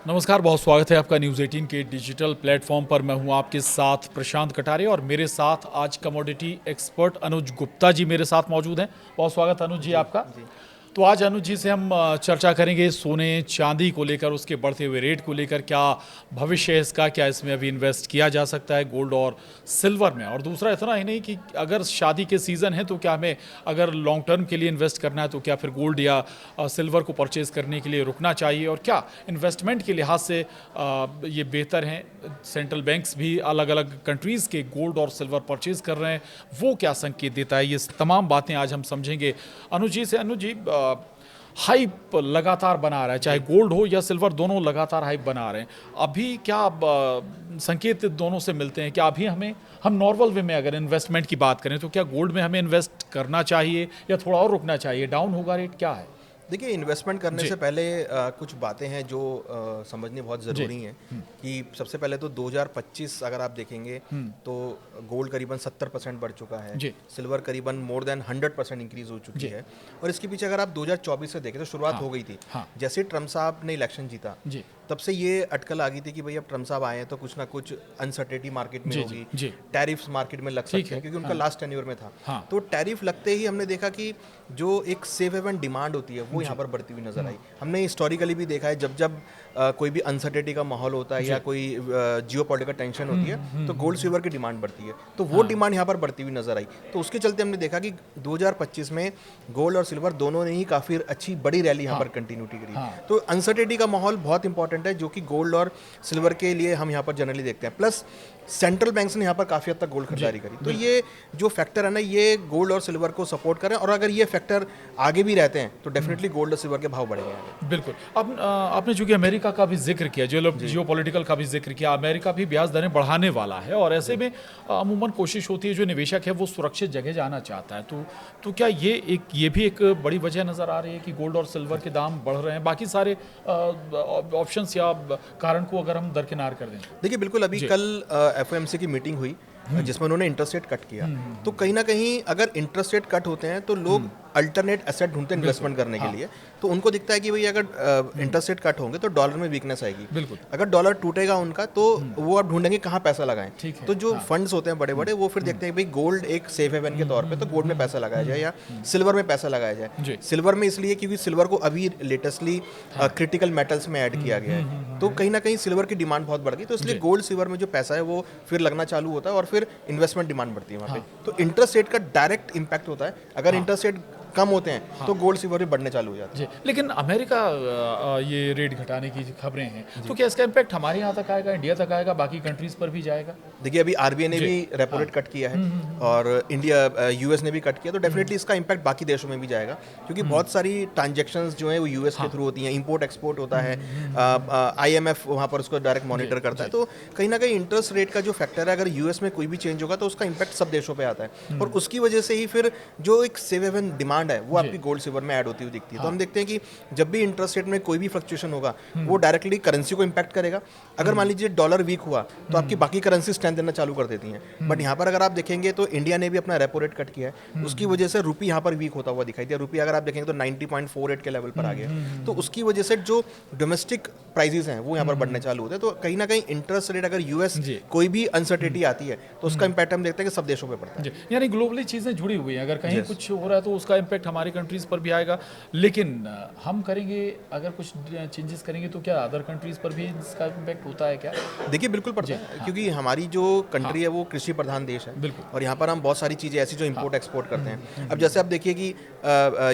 नमस्कार, बहुत स्वागत है आपका न्यूज़ 18 के डिजिटल प्लेटफॉर्म पर। मैं हूं आपके साथ प्रशांत कटारिया और मेरे साथ आज कमोडिटी एक्सपर्ट अनुज गुप्ता जी मेरे साथ मौजूद हैं। बहुत स्वागत अनुज जी आपका। तो आज अनुज जी से हम चर्चा करेंगे सोने चांदी को लेकर, उसके बढ़ते हुए रेट को लेकर, क्या भविष्य है इसका, क्या इसमें अभी इन्वेस्ट किया जा सकता है गोल्ड और सिल्वर में। और दूसरा इतना ही नहीं कि अगर शादी के सीज़न है तो क्या हमें अगर लॉन्ग टर्म के लिए इन्वेस्ट करना है तो क्या फिर गोल्ड या सिल्वर को परचेज़ करने के लिए रुकना चाहिए, और क्या इन्वेस्टमेंट के लिहाज से ये बेहतर हैं। सेंट्रल बैंक्स भी अलग अलग कंट्रीज़ के गोल्ड और सिल्वर परचेज़ कर रहे हैं, वो क्या संकेत देता है। ये तमाम बातें आज हम समझेंगे अनुज जी से। अनुज जी, हाइप लगातार बना रहा है, चाहे गोल्ड हो या सिल्वर, दोनों लगातार हाइप बना रहे हैं। अभी क्या संकेत दोनों से मिलते हैं? क्या अभी हम नॉर्मल वे में अगर इन्वेस्टमेंट की बात करें तो क्या गोल्ड में हमें इन्वेस्ट करना चाहिए या थोड़ा और रुकना चाहिए? डाउन होगा रेट, क्या है? देखिए, इन्वेस्टमेंट करने से पहले कुछ बातें हैं जो समझनी बहुत ज़रूरी हैं कि सबसे पहले तो 2025 अगर आप देखेंगे तो गोल्ड करीबन 70% बढ़ चुका है, सिल्वर करीबन मोर देन 100% इंक्रीज हो चुकी है। और इसके पीछे अगर आप 2024 से देखें तो शुरुआत हो गई थी। जैसे ट्रम्प साहब ने इलेक्शन जीता तब से ये अटकल आ गई थी कि भाई अब ट्रम्प साहब आए हैं तो कुछ ना कुछ अनसर्टेनिटी मार्केट में होगी, टैरिफ्स मार्केट में लग सकते हैं, क्योंकि उनका लास्ट टेन्योर में था। तो टैरिफ लगते ही हमने देखा कि जो एक सेफ हेवन डिमांड होती है वो यहाँ पर बढ़ती हुई नजर आई। हमने हिस्टोरिकली भी देखा है जब जब कोई भी अनसर्टेनिटी का माहौल होता है या कोई जियोपॉलिटिकल टेंशन होती है तो गोल्ड सिल्वर की डिमांड बढ़ती है, तो वो डिमांड यहाँ पर बढ़ती हुई नजर आई। तो उसके चलते हमने देखा कि 2025 में गोल्ड और सिल्वर दोनों ने ही काफ़ी अच्छी बड़ी रैली यहाँ पर कंटिन्यूटी करी। तो अनसर्टेनिटी का माहौल बहुत इंपॉर्टेंट है जो कि गोल्ड और सिल्वर के लिए हम यहाँ पर जनरली देखते हैं। प्लस सेंट्रल बैंक्स ने यहाँ पर काफ़ी हद तक गोल्ड खरीदारी करी, तो ये जो फैक्टर है ना, ये गोल्ड और सिल्वर को सपोर्ट करें। और अगर ये फैक्टर आगे भी रहते हैं तो डेफिनेटली गोल्ड और सिल्वर के भाव बढ़ेंगे आगे। बिल्कुल। अब आपने चूंकि अमेरिका का भी जिक्र किया, जियो पॉलिटिकल का भी जिक्र किया, अमेरिका भी ब्याज दरें बढ़ाने वाला है और ऐसे में अमूमन कोशिश होती है जो निवेशक है वो सुरक्षित जगह जाना चाहता है। तो क्या ये भी एक बड़ी वजह नज़र आ रही है कि गोल्ड और सिल्वर के दाम बढ़ रहे हैं? बाकी सारे ऑप्शंस या कारण को अगर हम दरकिनार कर दें। देखिए, बिल्कुल अभी कल एफओएमसी की मीटिंग हुई जिसमें उन्होंने इंटरेस्ट रेट कट किया। तो कहीं ना कहीं अगर इंटरेस्ट रेट कट होते हैं तो लोग अल्टरनेट एसेट ढूंढते हैं इन्वेस्टमेंट करने के लिए। तो उनको दिखता है कि भाई अगर इंटरेस्ट रेट कट होंगे तो डॉलर में वीकनेस आएगी। बिल्कुल। अगर डॉलर टूटेगा उनका तो वो अब ढूंढेंगे कहाँ पैसा लगाएं। तो जो फंड्स होते हैं बड़े बड़े वो फिर देखते हैं भाई गोल्ड एक सेफ हेवन के तौर पे, तो गोल्ड में पैसा लगाया जाए या सिल्वर में पैसा लगाया जाए। सिल्वर में इसलिए क्योंकि सिल्वर को अभी लेटेस्टली क्रिटिकल मेटल्स में ऐड किया गया है, तो कहीं ना कहीं सिल्वर की डिमांड बहुत बढ़ गई। तो इसलिए गोल्ड सिल्वर में जो पैसा है वो फिर लगना चालू होता है और फिर इन्वेस्टमेंट डिमांड बढ़ती है वहाँ पे। तो इंटरेस्ट रेट का डायरेक्ट इंपैक्ट होता है। अगर इंटरेस्ट रेट कम होते हैं तो गोल्ड सिल्वर भी बढ़ने चालू हो जाते हैं। लेकिन अमेरिका ये रेट घटाने की खबरें हैं, तो क्या इसका इम्पैक्ट हमारे यहाँ तक आएगा, इंडिया तक आएगा, बाकी कंट्रीज पर भी जाएगा? देखिए, अभी आरबीआई ने भी रेपो रेट कट किया है और इंडिया यूएस ने भी कट किया, तो डेफिनेटली इसका इम्पैक्ट बाकी देशों में भी जाएगा, क्योंकि बहुत सारी ट्रांजेक्शन्स जो है वो यूएस के थ्रू होती हैं, इंपोर्ट एक्सपोर्ट होता है, आईएमएफ वहाँ पर उसको डायरेक्ट मॉनिटर करता है। तो कहीं ना कहीं इंटरेस्ट रेट का जो फैक्टर है, अगर यूएस में कोई भी चेंज होगा तो उसका इम्पैक्ट सब देशों पर आता है और उसकी वजह से ही फिर जो एक सेफ हेवन डिमांड है वो आपकी गोल्ड सिल्वर में ऐड होती हुई दिखती है। तो हम देखते हैं कि जब भी इंटरेस्ट रेट में कोई भी फ्लक्चुएशन होगा वो डायरेक्टली करेंसी को इंपैक्ट करेगा। अगर मान लीजिए डॉलर वीक हुआ तो आपकी बाकी करेंसी स्ट्रेंथ देना चालू कर देती हैं। बट यहाँ पर अगर आप देखेंगे तो इंडिया ने भी अपना रेपो रेट कट किया है, उसकी वजह से रुपी यहाँ पर वीक होता हुआ दिखाई दिया। रुपी अगर आप देखेंगे तो 90.48 के लेवल पर आ गया, तो उसकी वजह से जो डोमेस्टिक प्राइसेस हैं वो यहाँ पर बढ़ने चालू होते हैं। तो कहीं ना कहीं इंटरेस्ट रेट अगर यूएस कोई भी अनसर्टेनिटी आती है तो उसका इंपैक्ट हम देखते हैं कि सब देशों पर पड़ता है। यानी ग्लोबली चीज़ें जुड़ी हुई हैं, अगर कहीं कुछ हो रहा है तो उसका इम्पैक्ट हमारी कंट्रीज पर भी आएगा। लेकिन हम करेंगे, अगर कुछ चेंजेस करेंगे तो क्या अदर कंट्रीज पर भी इसका इम्पैक्ट होता है क्या? देखिए, बिल्कुल पड़ता है, क्योंकि हमारी जो कंट्री है वो कृषि प्रधान देश है और यहाँ पर हम बहुत सारी चीज़ें ऐसी जो इंपोर्ट एक्सपोर्ट करते हैं। अब जैसे आप देखिए कि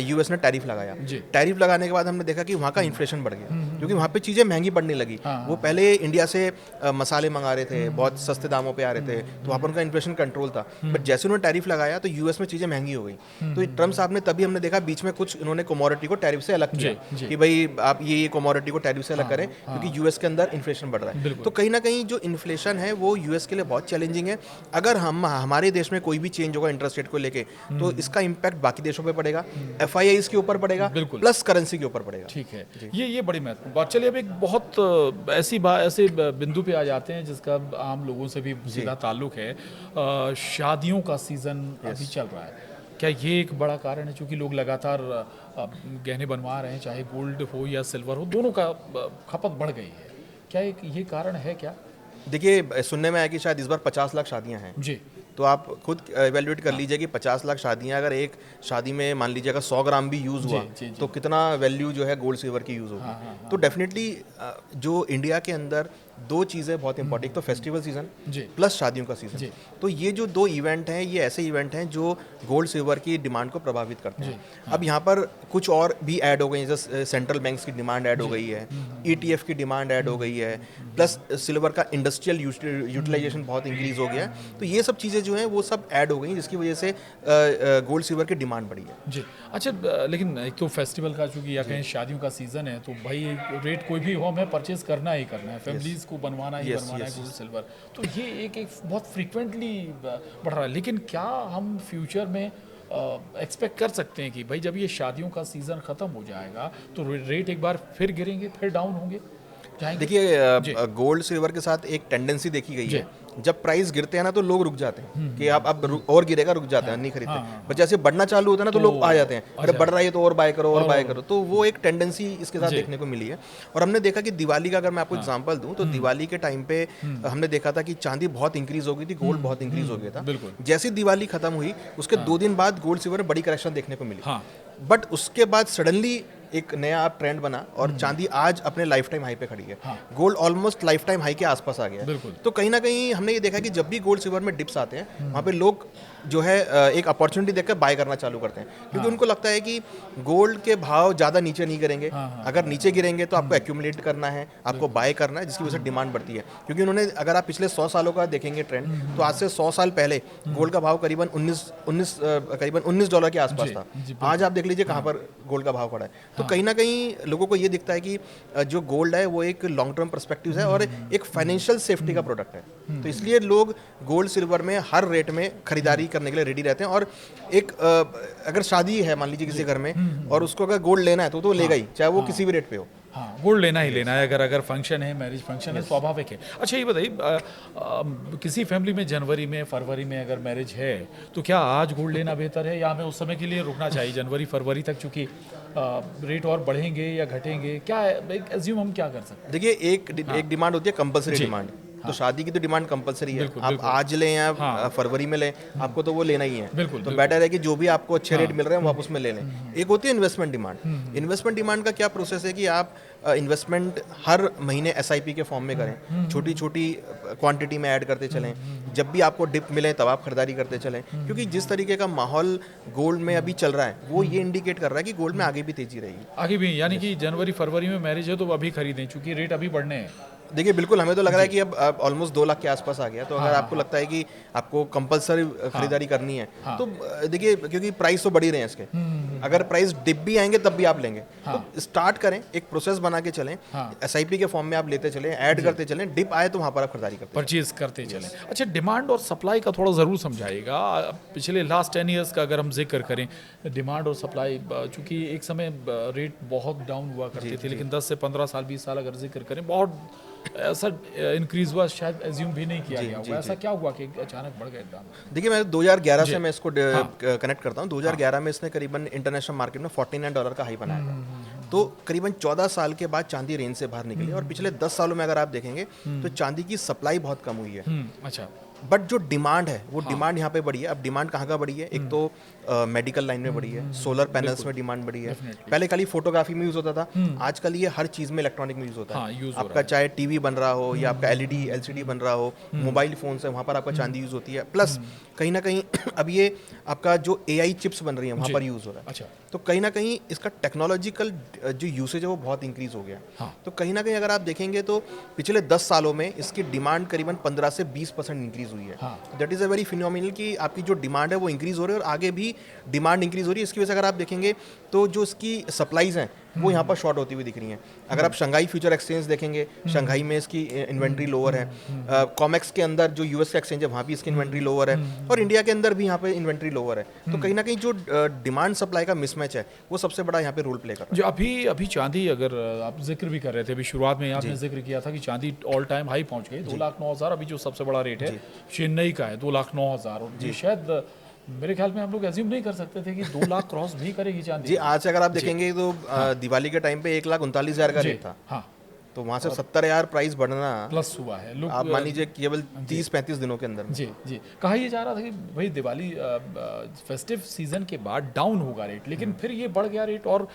यूएस ने टैरिफ लगाया, टैरिफ लगाने के बाद हमने देखा कि वहाँ का इन्फ्लेशन बढ़ गया, क्योंकि वहाँ पे चीज़ें महंगी पड़ने लगी। वो पहले इंडिया से मसाले मंगा रहे थे, बहुत सस्ते दामों पे आ रहे थे, तो वहाँ पर उनका इन्फ्लेशन कंट्रोल था। बट जैसे उन्होंने टैरिफ लगाया तो यूएस में चीज़ें महंगी हो गई। तो ट्रम्प साहब ने तभी हमने देखा बीच में कुछ इन्होंने कमोडिटी को टैरिफ से अलग किया कि भाई आप ये कमोडिटी को टैरिफ से अलग करें, क्योंकि यूएस के अंदर इन्फ्लेशन बढ़ रहा है। तो कहीं ना कहीं जो इन्फ्लेशन है वो यूएस के लिए बहुत चैलेंजिंग है। अगर हमारे देश में कोई भी चेंज होगा इंटरेस्ट रेट को लेके तो इसका इम्पैक्ट बाकी देशों पे पड़ेगा, एफआईआईज के ऊपर पड़ेगा, प्लस करेंसी के ऊपर पड़ेगा। ठीक है, ये बड़ी महत्वपूर्ण बात। चलिए अब एक बहुत ऐसे बिंदु पे आ जाते हैं जिसका आम लोगों से भी सीधा ताल्लुक है। शादियों का सीजन अभी चल रहा है, क्या ये एक बड़ा कारण है? चूँकि लोग लगातार गहने बनवा रहे हैं, चाहे गोल्ड हो या सिल्वर हो, दोनों का खपत बढ़ गई है, क्या ये कारण है क्या? देखिए, सुनने में आया कि शायद इस बार 50 लाख शादियां हैं जी। तो आप खुद इवेल्युएट कर लीजिए कि 50 लाख शादियां, अगर एक शादी में मान लीजिए अगर 100 ग्राम भी यूज़ हुआ तो कितना वैल्यू जो है गोल्ड सिल्वर की यूज़ होगी। तो डेफिनेटली जो इंडिया के अंदर दो चीज़ें बहुत इंपॉर्टेंट, एक तो फेस्टिवल सीजन प्लस शादियों का सीजन, तो ये जो दो इवेंट हैं ये ऐसे इवेंट हैं जो गोल्ड सिल्वर की डिमांड को प्रभावित करते हैं। अब यहाँ पर कुछ और भी ऐड हो गई, जैसे सेंट्रल बैंक्स की डिमांड ऐड हो गई है, ETF की डिमांड ऐड हो गई है, प्लस सिल्वर का इंडस्ट्रियल यूटिलाइजेशन बहुत इंक्रीज हो गया है। तो ये सब चीज़ें जो हैं वो सब ऐड हो गई, जिसकी वजह से गोल्ड सिल्वर की डिमांड बढ़ी है। जी। अच्छा, लेकिन एक तो फेस्टिवल का चूँकि या कहीं शादियों का सीज़न है तो भाई रेट कोई भी हो हमें परचेज करना ही करना है, फैमिलीज़ को बनवाना ही बनवाना है गोल्ड सिल्वर। तो ये एक बहुत फ्रीक्वेंटली बढ़ रहा है, लेकिन क्या हम फ्यूचर में एक्सपेक्ट कर सकते हैं कि भाई जब ये शादियों का सीज़न ख़त्म हो जाएगा तो रेट एक बार फिर गिरेंगे, फिर डाउन होंगे? देखिए, गोल्ड सिल्वर के साथ एक टेंडेंसी देखी गई है, जब प्राइस गिरते हैं ना तो लोग रुक जाते हैं कि अब और गिरेगा, रुक जाते हैं, नहीं खरीदते। पर जैसे बढ़ना चालू होता है ना तो लोग आ जाते हैं, अरे बढ़ रहा है तो और बाय करो और बाय करो। तो वो एक टेंडेंसी इसके साथ देखने को मिली है। और हमने देखा कि दिवाली का अगर मैं आपको एग्जांपल दूं तो दिवाली के टाइम पे हमने देखा था कि चांदी बहुत इंक्रीज हो गई थी, गोल्ड बहुत इंक्रीज हो गया था। जैसे दिवाली खत्म हुई उसके 2 दिन बाद गोल्ड सिल्वर में बड़ी करेक्शन देखने को मिली, बट उसके बाद सडनली एक नया ट्रेंड बना और चांदी आज अपने लाइफ टाइम हाई पे खड़ी है। Gold almost life time high के आसपास आ गया है। तो कहीं ना कहीं हमने ये देखा कि जब भी गोल्ड सिल्वर में डिप्स आते हैं वहाँ पे लोग जो है एक अपॉर्चुनिटी देखकर बाय करना चालू करते हैं, क्योंकि उनको लगता है कि गोल्ड के भाव ज़्यादा नीचे नहीं गिरेंगे। अगर नीचे गिरेंगे तो आपको एक्यूमुलेट करना है, आपको बाय करना है, जिसकी वजह से डिमांड बढ़ती है। क्योंकि उन्होंने, अगर आप पिछले 100 सालों का देखेंगे ट्रेंड, तो आज से 100 साल पहले गोल्ड का भाव करीबन $19 के आसपास था। आज आप देख लीजिए कहाँ पर गोल्ड का भाव खड़ा है। तो कहीं ना कहीं लोगों को ये दिखता है कि जो गोल्ड है वो एक लॉन्ग टर्म पर्सपेक्टिव है और एक फाइनेंशियल सेफ्टी का प्रोडक्ट है। तो इसलिए लोग गोल्ड सिल्वर में हर रेट में खरीदारी करने के लिए रेडी रहते हैं। और एक अगर शादी है मान लीजिए किसी घर में और उसको अगर गोल्ड लेना है तो लेगा ही, चाहे वो किसी भी रेट पे हो। हाँ, गोल्ड लेना ही लेना है, अगर फंक्शन है, मैरिज फंक्शन है, स्वाभाविक है। अच्छा ये बताइए, किसी फैमिली में जनवरी में, फरवरी में अगर मैरिज है तो क्या आज गोल्ड लेना बेहतर है या हमें उस समय के लिए रुकना चाहिए, जनवरी फरवरी तक, चूँकि रेट और बढ़ेंगे या घटेंगे? क्या एज्यूम हम क्या कर सकते हैं? देखिए, एक डिमांड होती है कंपल्सरी डिमांड। तो शादी की तो डिमांड कंपलसरी है, आप आज लें या फरवरी में लें, आपको तो वो लेना ही है। तो बेटर है कि जो भी आपको अच्छे रेट मिल रहे हैं वो आप उसमें ले लें। एक होती है इन्वेस्टमेंट डिमांड। इन्वेस्टमेंट डिमांड का क्या प्रोसेस है कि आप इन्वेस्टमेंट हर महीने SIP के फॉर्म में करें, छोटी छोटी क्वांटिटी में ऐड करते चलें, जब भी आपको डिप मिले तब आप खरीदारी करते चलें। क्योंकि जिस तरीके का माहौल गोल्ड में अभी चल रहा है वो ये इंडिकेट कर रहा है कि गोल्ड में आगे भी तेजी रहेगी। आगे भी, यानी कि जनवरी फरवरी में मैरिज है तो अभी खरीदें, क्योंकि रेट अभी बढ़ने हैं। देखिए, बिल्कुल, हमें तो लग रहा है कि अब ऑलमोस्ट 2 लाख के आसपास आ गया। तो अगर आपको लगता है कि आपको कंपलसरी खरीदारी करनी है तो देखिए, क्योंकि प्राइस तो बढ़ ही रहे हैं इसके, अगर प्राइस डिप भी आएंगे तब भी आप लेंगे। तो स्टार्ट करें, एक प्रोसेस बना के चलें, SIP के फॉर्म में आप लेते चलें, ऐड करते चलें, डिप आए तो वहाँ पर आप खरीदारी करते परचेज करते चलें। अच्छा, डिमांड और सप्लाई का थोड़ा ज़रूर समझाइएगा। पिछले लास्ट 10 ईयर्स का अगर हम जिक्र करें, डिमांड और सप्लाई, चूँकि एक समय रेट बहुत डाउन हुआ करते थे, लेकिन 10 से 15 साल 20 साल अगर जिक्र करें बहुत ऐसा इंक्रीज हुआ, शायद एज्यूम भी नहीं किया गया होगा। ऐसा क्या हुआ कि अचानक बढ़ गए दाम? देखिए, मैं 2011 से मैं इसको कनेक्ट करता हूँ। 2011 में इसने करीबन इंटरनेशनल मार्केट में $49 का हाई बनाया था। तो करीबन 14 साल के बाद चांदी रेंज से बाहर निकली। और पिछले 10 सालों में अगर आप देखेंगे तो चांदी की सप्लाई बहुत कम हुई है। अच्छा, बट जो डिमांड है वो डिमांड यहाँ पे बढ़ी है। अब डिमांड कहाँ का बढ़ी है? एक तो मेडिकल लाइन में बढ़ी है, सोलर पैनल्स में डिमांड बढ़ी है। पहले खाली फोटोग्राफी में यूज होता था, आजकल ये हर चीज में इलेक्ट्रॉनिक में यूज होता है। आपका चाहे टीवी बन रहा हो या आपका LED LCD बन रहा हो, मोबाइल फोन है, वहाँ पर आपका चांदी यूज होती है। प्लस कहीं ना कहीं अब ये आपका जो AI चिप्स बन रही है वहाँ पर यूज हो रहा है। अच्छा, तो कहीं ना कहीं इसका टेक्नोलॉजिकल जो यूसेज है वो बहुत इंक्रीज हो गया। तो कहीं ना कहीं अगर आप देखेंगे तो पिछले 10 सालों में इसकी डिमांड करीबन 15 से 20% इंक्रीज हुई है। That is a very phenomenal कि आपकी जो डिमांड है वो इंक्रीज हो रही है और आगे भी डिमांड इंक्रीज हो रही है। इसकी वजह से अगर आप देखेंगे तो जो इसकी सप्लाईज हैं वो यहाँ पर शॉर्ट होती हुई दिख रही हैं। अगर आप शंघाई फ्यूचर एक्सचेंज देखेंगे, शंघाई में इसकी इन्वेंट्री लोअर है। कॉमेक्स के अंदर जो US का एक्सचेंज है वहाँ भी इसकी इन्वेंट्री लोअर है और इंडिया के अंदर भी यहाँ पे इन्वेंट्री लोअर है। तो कहीं ना कहीं जो डिमांड सप्लाई का मिसमैच है वो सबसे बड़ा यहाँ पे रोल प्ले कर रहा है। जो अभी चांदी, अगर आप जिक्र भी कर रहे थे, अभी शुरुआत में आपने जिक्र किया था कि चांदी ऑल टाइम हाई पहुँच गई, 2,09,000। अभी जो सबसे बड़ा रेट है चेन्नई का है 2,09,000। और शायद मेरे ख्याल में हम लोग एज्यूम नहीं कर सकते थे कि 2 लाख क्रॉस भी करेगी चांदी। जी, आज अगर आप देखेंगे तो दिवाली के टाइम पे 1,39,000 का रेट था। तो वहाँ से 70,000 प्राइस बढ़ना प्लस हुआ है। लोग आप मान लीजिए केवल 30-35 दिनों के अंदर में। जी जी, कहा यह जा रहा था कि भाई दिवाली फेस्टिव सीजन के बाद डाउन होगा रेट, लेकिन फिर ये बढ़ गया रेट और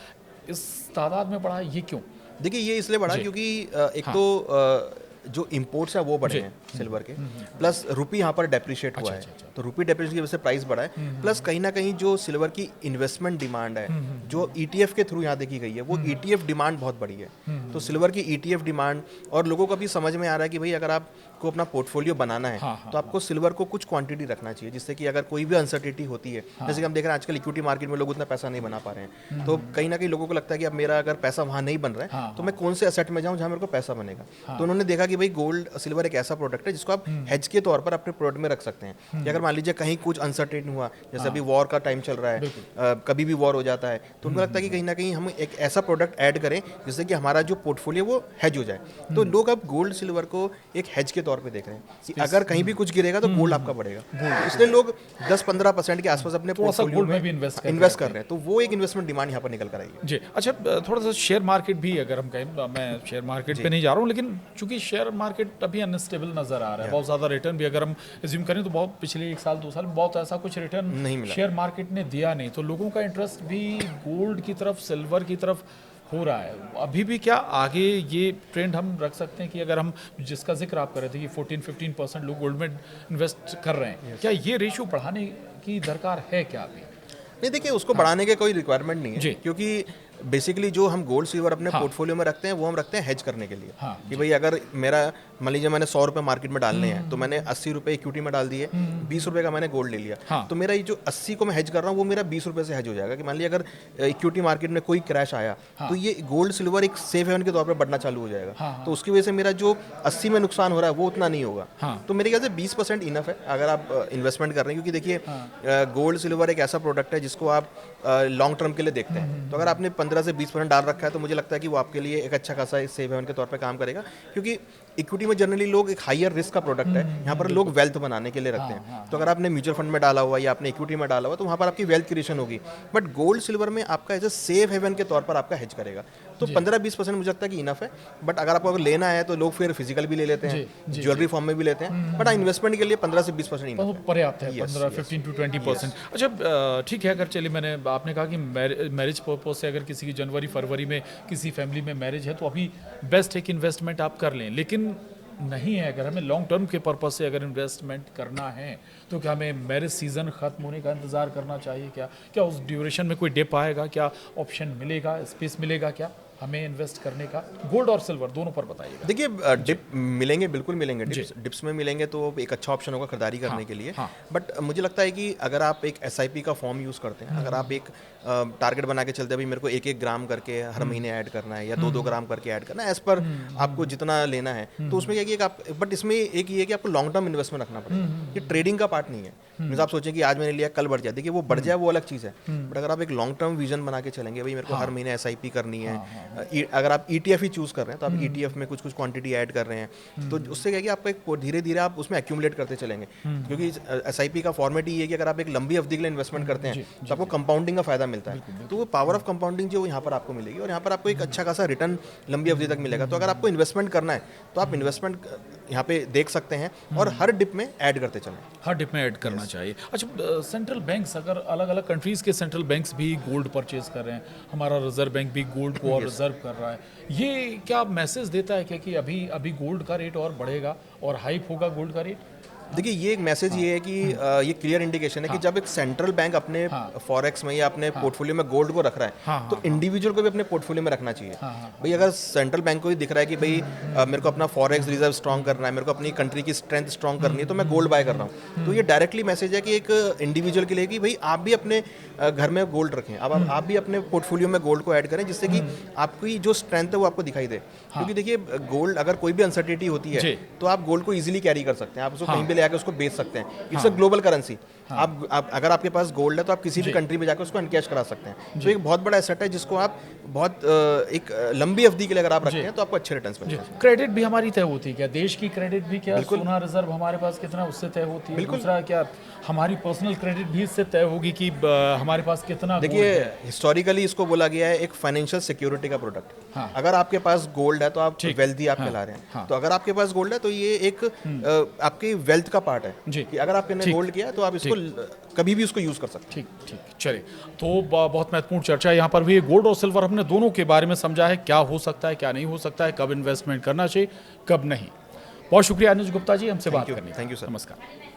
इस तादाद में बढ़ा, ये क्यों? देखिए ये इसलिए बढ़ा क्योंकि एक तो जो इंपोर्ट्स है वो बढ़े हैं सिल्वर के, प्लस रुपी यहाँ पर डेप्रिशिएट हुआ है, तो रुपी डेप्रिशिएट की वजह से प्राइस बढ़ा है, प्लस कहीं ना कहीं जो सिल्वर की इन्वेस्टमेंट डिमांड है जो ईटीएफ के थ्रू यहाँ देखी गई है, वो ईटीएफ डिमांड बहुत बड़ी है। तो सिल्वर की ईटीएफ डिमांड, और लोगों को भी समझ में आ रहा है कि भाई अगर आपको अपना पोर्टफोलियो बनाना है तो आपको सिल्वर को कुछ क्वांटिटी रखना चाहिए, जिससे कि अगर कोई भी अनसर्टिनिटी होती है, जैसे कि हम देख रहे हैं आजकल इक्विटी मार्केट में लोग उतना पैसा नहीं बना पा रहे हैं, तो कहीं ना कहीं लोगों को लगता है कि अब मेरा अगर पैसा वहाँ नहीं बन रहा है तो मैं कौन से एसेट में जाऊँ जहाँ मेरे को पैसा बनेगा। तो उन्होंने देखा कि भाई गोल्ड सिल्वर एक ऐसा प्रोडक्ट है जिसको आप हेज के तौर पर अपने प्रोडक्ट में रख सकते हैं कि अगर मान लीजिए कहीं कुछ अनसर्टेन हुआ, जैसे अभी वॉर का टाइम चल रहा है, कभी भी वॉर हो जाता है, तो उनको लगता है कि कहीं ना कहीं हम एक ऐसा प्रोडक्ट ऐड करें जिससे कि हमारा जो पोर्टफोलियो वो हेज हो जाए। तो लोग अब गोल्ड सिल्वर को एक हेज के तौर पे देख रहे हैं कि अगर कहीं भी कुछ गिरेगा तो गोल्ड आपका बढ़ेगा, इसलिए लोग 10-15% के आसपास अपने पोर्टफोलियो में भी इन्वेस्ट कर रहे हैं। तो वो एक इन्वेस्टमेंट डिमांड यहाँ पर निकल कर आई है। जी अच्छा, थोड़ा सा शेयर मार्केट भी अगर हम कहें, मैं शेयर मार्केट पे नहीं जा रहा हूँ, लेकिन चूंकि शेयर मार्केट अभी अनस्टेबल नजर आ रहा है, बहुत ज़्यादा रिटर्न भी अगर हम एज्यूम करें तो बहुत पिछले 1 साल 2 साल में बहुत ऐसा कुछ रिटर्न नहीं मिला, शेयर मार्केट ने दिया नहीं, तो लोगों का इंटरेस्ट भी गोल्ड की तरफ, सिल्वर की तरफ हो रहा है अभी भी। क्या आगे ये ट्रेंड हम रख सकते हैं कि अगर हम, जिसका जिक्र आप कर रहे थे कि 14-15% लोग गोल्ड में इन्वेस्ट कर रहे हैं, क्या ये रेशियो बढ़ाने की दरकार है क्या अभी? नहीं, देखिए उसको बढ़ाने के कोई रिक्वायरमेंट नहीं है, क्योंकि बेसिकली जो हम गोल्ड सिल्वर अपने पोर्टफोलियो में रखते हैं वो हम रखते हैं हेज करने के लिए। कि भाई अगर मेरा मान लीजिए मैंने 100 रुपये मार्केट में डालने हैं, तो मैंने 80 रुपये इक्विटी में डाल दिए, 20 रुपये का मैंने गोल्ड ले लिया, तो मेरा ये जो 80 को मैं हेज कर रहा हूँ वो मेरा 20 रुपये से हेज हो जाएगा। कि मान लीजिए अगर इक्विटी मार्केट में कोई क्रैश आया तो ये गोल्ड सिल्वर एक सेफ हेवन के तौर पर बढ़ना चालू हो जाएगा, तो उसकी वजह से मेरा जो 80 में नुकसान हो रहा है वो उतना नहीं होगा। तो मेरे ख्याल से 20% इनफ है अगर आप इन्वेस्टमेंट कर रहे हैं, क्योंकि देखिए गोल्ड सिल्वर एक ऐसा प्रोडक्ट है जिसको आप लॉन्ग टर्म के लिए देखते हैं। तो अगर आपने 15 से 20% डाल रखा है तो मुझे लगता है कि वो आपके लिए एक अच्छा खासा सेफ हेवन के तौर पे काम करेगा, क्योंकि इक्विटी में जनरली लोग एक हायर रिस्क का प्रोडक्ट है, यहाँ पर लोग वेल्थ बनाने के लिए रखते हैं। तो अगर आपने म्यूचुअल फंड में डाला हुआ या आपने इक्विटी में डाला हुआ तो वहाँ पर आपकी वेल्थ क्रिएशन होगी, बट गोल्ड सिल्वर में आपका एज ए सेफ हेवन के तौर पर आपका हेज करेगा। तो 15-20% मुझे लगता है कि इनफ है, बट अगर आपको अगर लेना है तो लोग फिर फिजिकल भी ले लेते हैं, ज्वेलरी फॉर्म में भी लेते हैं, बट इन्वेस्टमेंट के लिए 15 से 20% इनफ पर्याप्त है। 15-20%। अच्छा ठीक है, अगर चलिए मैंने आपने कहा कि मैरिज पर्पज से अगर किसी की जनवरी फरवरी में किसी फैमिली में मैरिज है तो अभी बेस्ट है कि इन्वेस्टमेंट आप कर लें, लेकिन नहीं है अगर हमें लॉन्ग टर्म के पर्पज से अगर इन्वेस्टमेंट करना है तो क्या हमें मैरिज सीजन खत्म होने का इंतजार करना चाहिए? क्या उस ड्यूरेशन में कोई डिप आएगा? क्या ऑप्शन मिलेगा, स्पेस मिलेगा क्या हमें इन्वेस्ट करने का? गोल्ड और सिल्वर दोनों पर बताइएगा। देखिए डिप मिलेंगे, बिल्कुल मिलेंगे, डिप्स में मिलेंगे तो एक अच्छा ऑप्शन होगा खरीदारी करने के लिए। बट मुझे लगता है कि अगर आप एक SIP का फॉर्म यूज़ करते हैं, अगर आप एक टारगेट बना के चलते हैं भाई मेरे को 1-1 ग्राम करके हर महीने ऐड करना है या 2-2 ग्राम करके ऐड करना है, एज पर आपको जितना लेना है, तो उसमें क्या है कि आप, बट इसमें एक ये है कि आपको लॉन्ग टर्म इन्वेस्टमेंट रखना पड़ेगा। ये ट्रेडिंग का पार्ट नहीं है। जैसे आप सोचें कि आज मैंने लिया कल बढ़ जाए, देखिए वो बढ़ जाए वो अलग चीज़ है, बट अगर आप एक लॉन्ग टर्म विजन बना के चलेंगे, भाई मेरे को हर महीने SIP करनी है, अगर आप ETF ही चूज़ कर रहे हैं तो आप ETF में कुछ क्वांटिटी ऐड कर रहे हैं, तो उससे क्या है कि आपका एक धीरे धीरे आप उसमें एक्यूमुलेट करते चलेंगे, क्योंकि SIP का फॉर्मेट ही है कि अगर आप एक लंबी अवधि के लिए इन्वेस्टमेंट करते हैं तो आपको कंपाउंडिंग का फायदा मिलता है। तो वो पावर ऑफ कंपाउंडिंग जो यहाँ पर आपको मिलेगी और यहाँ पर आपको एक अच्छा खासा रिटर्न लंबी अवधि तक मिलेगा। तो अगर आपको इन्वेस्टमेंट करना है तो आप इन्वेस्टमेंट यहाँ पे देख सकते हैं और हर डिप में ऐड करते चलें। हर डिप में ऐड करना चाहिए। अच्छा, सेंट्रल बैंक्स, अगर अलग अलग कंट्रीज़ के सेंट्रल बैंक्स भी गोल्ड परचेज कर रहे हैं, हमारा रिजर्व बैंक भी गोल्ड को और रिजर्व कर रहा है, ये क्या मैसेज देता है कि अभी गोल्ड का रेट और बढ़ेगा और हाइप होगा गोल्ड का रेट? देखिए ये एक मैसेज ये है कि ये क्लियर इंडिकेशन है कि जब एक सेंट्रल बैंक अपने फॉरेक्स में या अपने पोर्टफोलियो में गोल्ड को रख रहा है तो इंडिविजुअल को भी अपने पोर्टफोलियो में रखना चाहिए। भाई अगर सेंट्रल बैंक को ही दिख रहा है कि भाई मेरे को अपना फॉरेक्स रिजर्व स्ट्रॉन्ग करना है, मेरे को अपनी कंट्री की स्ट्रेंथ स्ट्रॉन्ग करनी है, तो मैं गोल्ड बाय कर रहा हूँ, तो ये डायरेक्टली मैसेज है कि एक इंडिविजुअल के लिए कि भाई आप भी अपने घर में गोल्ड रखें, अब आप भी अपने पोर्टफोलियो में गोल्ड को ऐड करें, जिससे कि आपकी जो स्ट्रेंथ है वो आपको दिखाई दे। क्योंकि देखिए गोल्ड, अगर कोई भी अनसर्टेनिटी होती है तो आप गोल्ड को ईजिली कैरी कर सकते हैं, आप उसको कहीं भी ले आकर उसको बेच सकते हैं। It's a global currency. आप अगर आपके पास गोल्ड है तो आप किसी भी कंट्री में जाकर उसको अनकैश करा सकते हैं। तो एक बहुत बड़ा एसेट है जिसको आप बहुत एक लंबी अवधि के लिए अगर आप रखते हैं तो आपको अच्छे रिटर्न्स मिलते हैं। क्रेडिट भी हमारी तय होती है क्या? देश की क्रेडिट भी क्या सोना रिजर्व हमारे पास कितना उससे तय होती है? दूसरा क्या हमारी पर्सनल क्रेडिट भी इससे तय होगी कि हमारे पास कितना? देखिए, हिस्टोरिकली इसको बोला गया है एक फाइनेंशियल सिक्योरिटी का प्रोडक्ट। अगर आपके पास गोल्ड है तो आप वेल्दी आप कहला रहे हैं। तो अगर आपके पास गोल्ड है तो ये एक आपके वेल्थ का पार्ट है कि अगर आपने गोल्ड किया तो आप इसको कभी भी उसको यूज कर सकते हैं। ठीक, चलिए, तो बहुत महत्वपूर्ण चर्चा यहाँ पर हुई। गोल्ड और सिल्वर हमने दोनों के बारे में समझा है, क्या हो सकता है, क्या नहीं हो सकता है, कब इन्वेस्टमेंट करना चाहिए, कब नहीं। बहुत शुक्रिया अनुज गुप्ता जी हमसे बात करने। Thank you sir. नमस्कार।